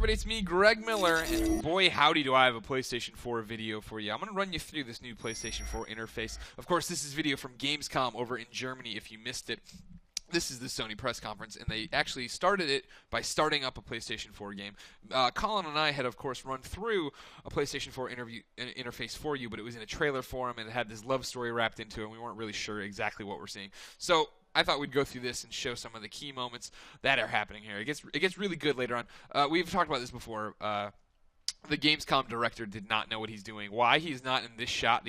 everybody, it's me, Greg Miller, and boy howdy do I have a PlayStation 4 video for you. I'm going to run you through this new PlayStation 4 interface. Of course, this is video from Gamescom over in Germany if you missed it. This is the Sony press conference, and they actually started it by starting up a PlayStation 4 game. Colin and I had, of course, run through a PlayStation 4 interface for you, but it was in a trailer form, and it had this love story wrapped into it, and we weren't really sure exactly what we're seeing. So I thought we'd go through this and show some of the key moments that are happening here. It gets really good later on. We've talked about this before. The Gamescom director did not know what he's doing. Why he's not in this shot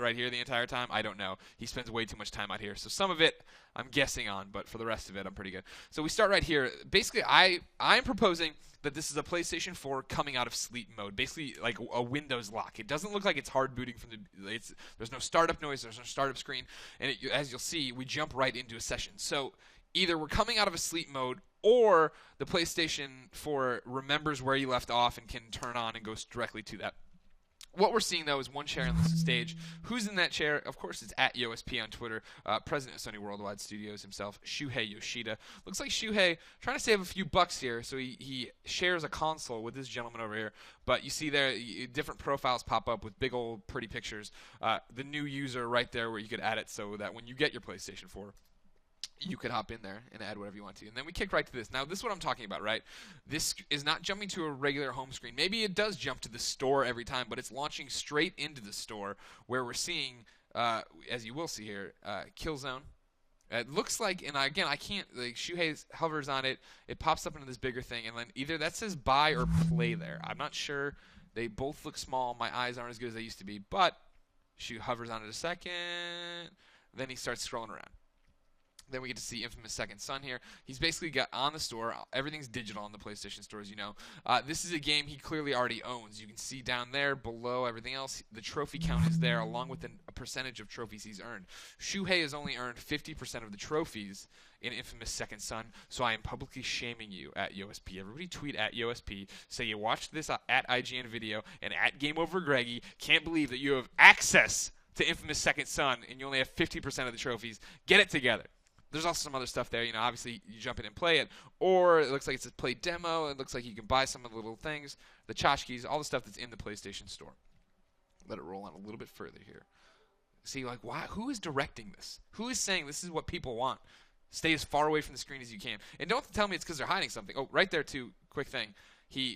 right here the entire time, I don't know. He spends way too much time out here. So some of it I'm guessing on, but for the rest of it, I'm pretty good. So we start right here. Basically, I'm proposing that this is a PlayStation 4 coming out of sleep mode, basically like a Windows lock. It doesn't look like it's hard booting from there's no startup noise, there's no startup screen, and as you'll see, we jump right into a session. So either we're coming out of a sleep mode, or the PlayStation 4 remembers where you left off and can turn on and goes directly to that. What we're seeing, though, is one chair on the stage. Who's in that chair? Of course, it's at YOSP on Twitter. President of Sony Worldwide Studios himself, Shuhei Yoshida. Looks like Shuhei trying to save a few bucks here, so he shares a console with this gentleman over here. But you see there, different profiles pop up with big old pretty pictures. The new user right there where you could add it so that when you get your PlayStation 4, you could hop in there and add whatever you want to. And then we kick right to this. Now, this is what I'm talking about, right? This is not jumping to a regular home screen. Maybe it does jump to the store every time, but it's launching straight into the store where we're seeing, as you will see here, Killzone. It looks like, and again, I can't, like, Shuhei hovers on it. It pops up into this bigger thing, and then either that says buy or play there. I'm not sure. They both look small. My eyes aren't as good as they used to be, but Shu hovers on it a second. Then he starts scrolling around. Then we get to see Infamous Second Son here. He's basically got on the store. Everything's digital on the PlayStation Store, as you know. This is a game he clearly already owns. You can see down there below everything else, the trophy count is there along with a percentage of trophies he's earned. Shuhei has only earned 50% of the trophies in Infamous Second Son, so I am publicly shaming you at YOSP. Everybody tweet at YOSP. Say you watched this at IGN video and at Game Over Greggy. Can't believe that you have access to Infamous Second Son and you only have 50% of the trophies. Get it together. There's also some other stuff there. You know, obviously, you jump in and play it. Or it looks like it's a play demo. It looks like you can buy some of the little things, the tchotchkes, all the stuff that's in the PlayStation Store. Let it roll on a little bit further here. See, like, why? Who is directing this? Who is saying this is what people want? Stay as far away from the screen as you can. And don't tell me it's because they're hiding something. Oh, right there, too. Quick thing.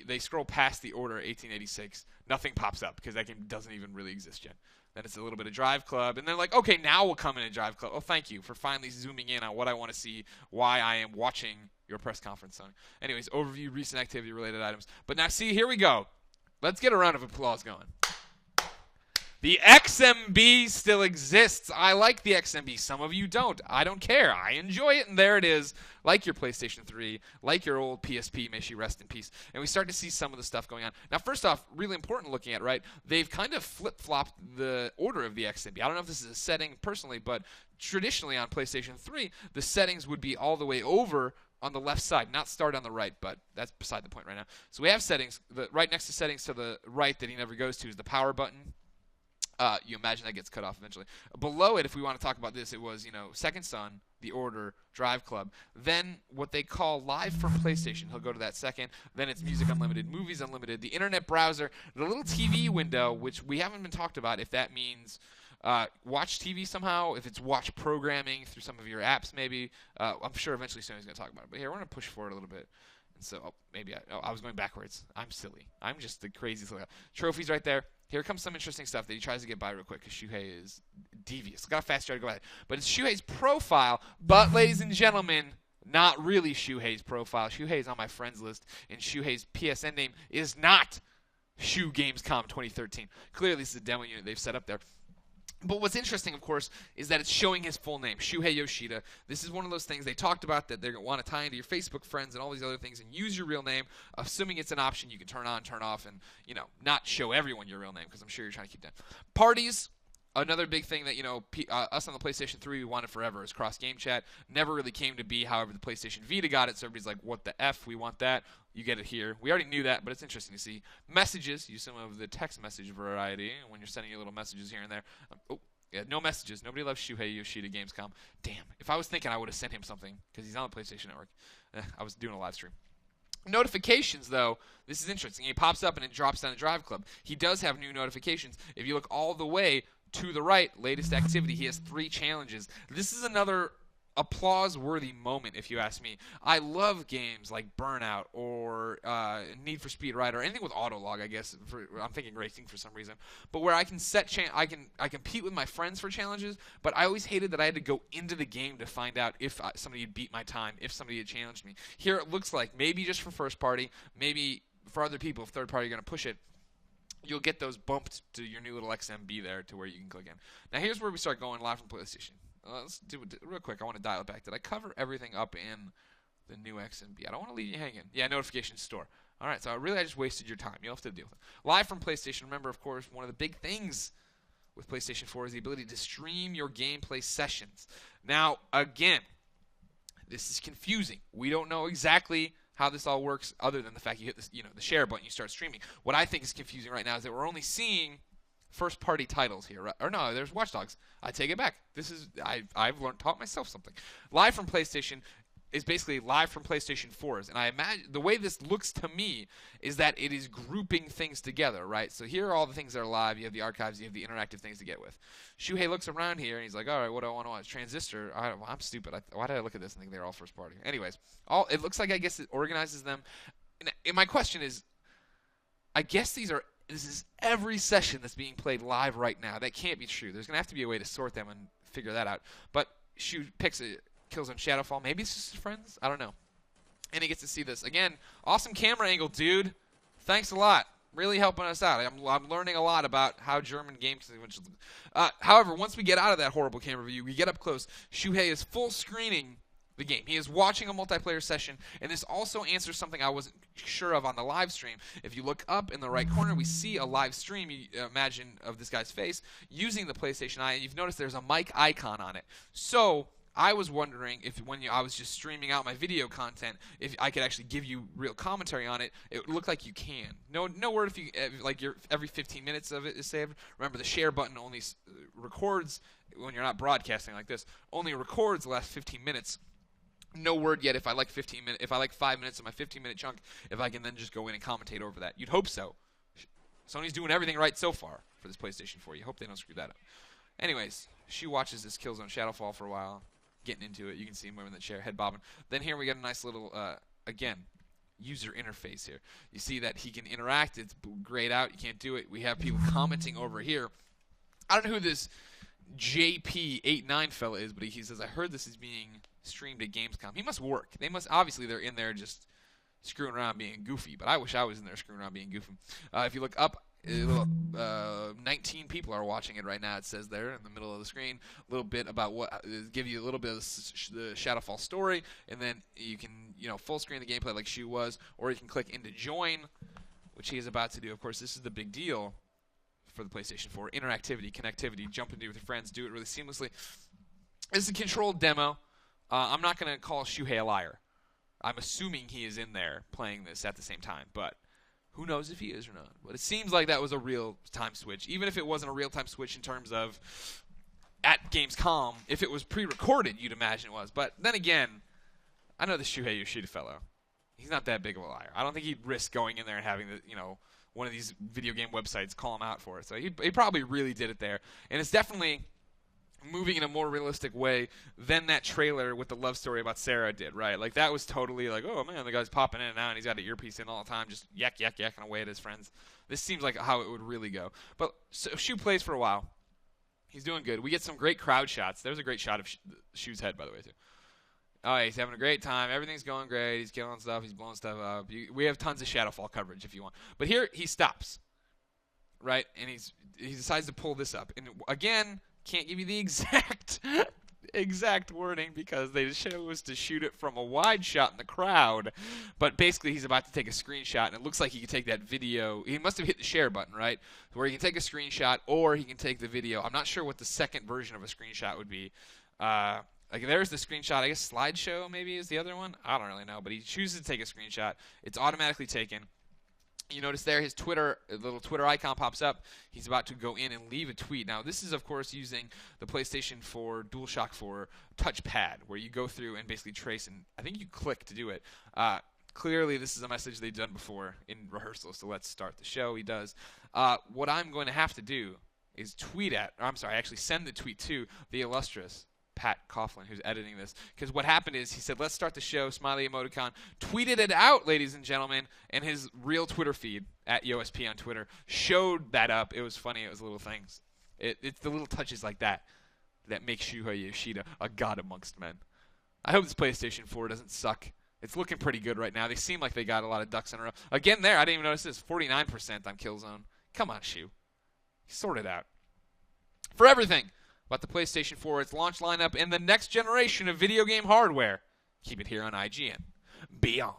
They scroll past the order 1886. Nothing pops up because that game doesn't even really exist yet. Then it's a little bit of Drive Club. And they're like, okay, now we'll come in and Drive Club. Oh, thank you for finally zooming in on what I want to see, why I am watching your press conference on. Anyways, overview, recent activity-related items. But now, see, here we go. Let's get a round of applause going. The XMB still exists. I like the XMB. Some of you don't. I don't care. I enjoy it, and there it is. Like your PlayStation 3, like your old PSP, may she rest in peace. And we start to see some of the stuff going on. Now, first off, really important looking at, right, they've kind of flip-flopped the order of the XMB. I don't know if this is a setting personally, but traditionally on PlayStation 3, the settings would be all the way over on the left side, not start on the right, but that's beside the point right now. So we have settings. Right next to settings to the right that he never goes to is the power button. You imagine that gets cut off eventually. Below it, if we want to talk about this, it was, Second Son, The Order, Drive Club. Then what they call Live from PlayStation. He'll go to that second. Then it's Music Unlimited, Movies Unlimited, the Internet Browser, the little TV window, which we haven't been talked about, if that means watch TV somehow, if it's watch programming through some of your apps maybe. I'm sure eventually Sony's going to talk about it. But here, we're going to push forward a little bit. And so, I was going backwards. I'm silly. I'm just the craziest. Trophies right there. Here comes some interesting stuff that he tries to get by real quick because Shuhei is devious. Look how fast you try to go ahead. But it's Shuhei's profile. But, ladies and gentlemen, not really Shuhei's profile. Shuhei's on my friends list, and Shuhei's PSN name is not Shu Gamescom 2013. Clearly, this is a demo unit they've set up there. But what's interesting, of course, is that it's showing his full name, Shuhei Yoshida. This is one of those things they talked about that they're going to want to tie into your Facebook friends and all these other things and use your real name, assuming it's an option you can turn on, turn off, and, not show everyone your real name because I'm sure you're trying to keep that. Parties, another big thing that, us on the PlayStation 3 we wanted forever is cross-game chat. Never really came to be, however, the PlayStation Vita got it, so everybody's like, what the F, we want that. You get it here. We already knew that, but it's interesting to see. Messages, use some of the text message variety when you're sending your little messages here and there. No messages. Nobody loves Shuhei Yoshida Gamescom. Damn. If I was thinking, I would have sent him something because he's on the PlayStation Network. I was doing a live stream. Notifications, though, this is interesting. It pops up and it drops down to Drive Club. He does have new notifications. If you look all the way to the right, latest activity, he has 3 challenges. This is another applause-worthy moment, if you ask me. I love games like Burnout or Need for Speed Ride or anything with autolog, I guess. I'm thinking racing for some reason. But where I can I compete with my friends for challenges, but I always hated that I had to go into the game to find out if somebody had beat my time, if somebody had challenged me. Here it looks like maybe just for first party, maybe for other people, if third party are going to push it, you'll get those bumped to your new little XMB there to where you can click in. Now here's where we start going live from PlayStation. Let's do it real quick. I want to dial it back. Did I cover everything up in the new XMB? I don't want to leave you hanging. Yeah, notification store. All right, so I just wasted your time. You'll have to deal with it. Live from PlayStation. Remember, of course, one of the big things with PlayStation 4 is the ability to stream your gameplay sessions. Now, again, this is confusing. We don't know exactly how this all works other than the fact you hit this, the share button, you start streaming. What I think is confusing right now is that we're only seeing first-party titles here, right? Or no, there's Watch Dogs. I take it back. I've taught myself something. Live from PlayStation is basically live from PlayStation 4s, and I imagine the way this looks to me is that it is grouping things together, right? So here are all the things that are live. You have the archives, you have the interactive things to get with. Shuhei looks around here and he's like, all right, what do I want to watch? Transistor. I'm stupid. Why did I look at this and think they're all first-party? Anyways, it looks like I guess it organizes them. And my question is, I guess this is every session that's being played live right now. That can't be true. There's going to have to be a way to sort them and figure that out. But Shu picks a Killzone Shadowfall. Maybe it's just his friends. I don't know. And he gets to see this. Again, awesome camera angle, dude. Thanks a lot. Really helping us out. I'm learning a lot about how German games. However, once we get out of that horrible camera view, we get up close. Shuhei is full screening the game. He is watching a multiplayer session, and this also answers something I wasn't sure of on the live stream. If you look up in the right corner, we see a live stream, you imagine, of this guy's face using the PlayStation Eye, and you've noticed there's a mic icon on it. So I was wondering if I was just streaming out my video content, if I could actually give you real commentary on it. It looked like you can. No word if you every 15 minutes of it is saved. Remember, the share button only records when you're not broadcasting like this. Only records the last 15 minutes. No word yet if I like 5 minutes of my 15-minute chunk, if I can then just go in and commentate over that. You'd hope so. Sony's doing everything right so far for this PlayStation 4. You hope they don't screw that up. Anyways, she watches this Killzone Shadowfall for a while, getting into it. You can see him in the chair, head bobbing. Then here we get a nice little, again, user interface here. You see that he can interact. It's grayed out. You can't do it. We have people commenting over here. I don't know who this JP89 fella is, but he says, I heard this is being streamed at Gamescom. He must work. Obviously they're in there just screwing around being goofy, but I wish I was in there screwing around being goofy. If you look up, 19 people are watching it right now. It says there in the middle of the screen a little bit about give you a little bit of the Shadowfall story, and then you can full screen the gameplay like Shu was, or you can click into join, which he is about to do. Of course, this is the big deal for the PlayStation 4: interactivity, connectivity, jump into it with your friends, do it really seamlessly. This is a controlled demo. I'm not going to call Shuhei a liar. I'm assuming he is in there playing this at the same time, but who knows if he is or not. But it seems like that was a real-time switch. Even if it wasn't a real-time switch in terms of at Gamescom, if it was pre-recorded, you'd imagine it was. But then again, I know the Shuhei Yoshida fellow. He's not that big of a liar. I don't think he'd risk going in there and having one of these video game websites call him out for it. So he probably really did it there. And it's definitely moving in a more realistic way than that trailer with the love story about Sarah did, right? Like, that was totally like, oh, man, the guy's popping in and out, and he's got an earpiece in all the time, just yakking away at his friends. This seems like how it would really go. But so Shu plays for a while. He's doing good. We get some great crowd shots. There's a great shot of Shu's head, by the way, too. Oh, he's having a great time. Everything's going great. He's killing stuff. He's blowing stuff up. We have tons of Shadowfall coverage if you want. But here, he stops, right? And he decides to pull this up. And again, can't give you the exact wording because they chose to shoot it from a wide shot in the crowd. But basically, he's about to take a screenshot, and it looks like he can take that video. He must have hit the share button, right? Where he can take a screenshot or he can take the video. I'm not sure what the second version of a screenshot would be. Like, there's the screenshot. I guess slideshow maybe is the other one. I don't really know, but he chooses to take a screenshot. It's automatically taken. You notice there his little Twitter icon pops up. He's about to go in and leave a tweet. Now, this is, of course, using the PlayStation 4 DualShock 4 touchpad, where you go through and basically trace, and I think you click to do it. Clearly, this is a message they've done before in rehearsal, so let's start the show. He does. What I'm going to have to do is send the tweet to the illustrious Pat Coughlin, who's editing this. Because what happened is he said, let's start the show, smiley emoticon, tweeted it out, ladies and gentlemen, and his real Twitter feed, at YoSP on Twitter, showed that up. It was funny. It was little things. It's the little touches like that make Shuhei Yoshida a god amongst men. I hope this PlayStation 4 doesn't suck. It's looking pretty good right now. They seem like they got a lot of ducks in a row. Again there, I didn't even notice this, 49% on Killzone. Come on, Shu. Sort it out. For everything about the PlayStation 4, its launch lineup, and the next generation of video game hardware, keep it here on IGN Beyond.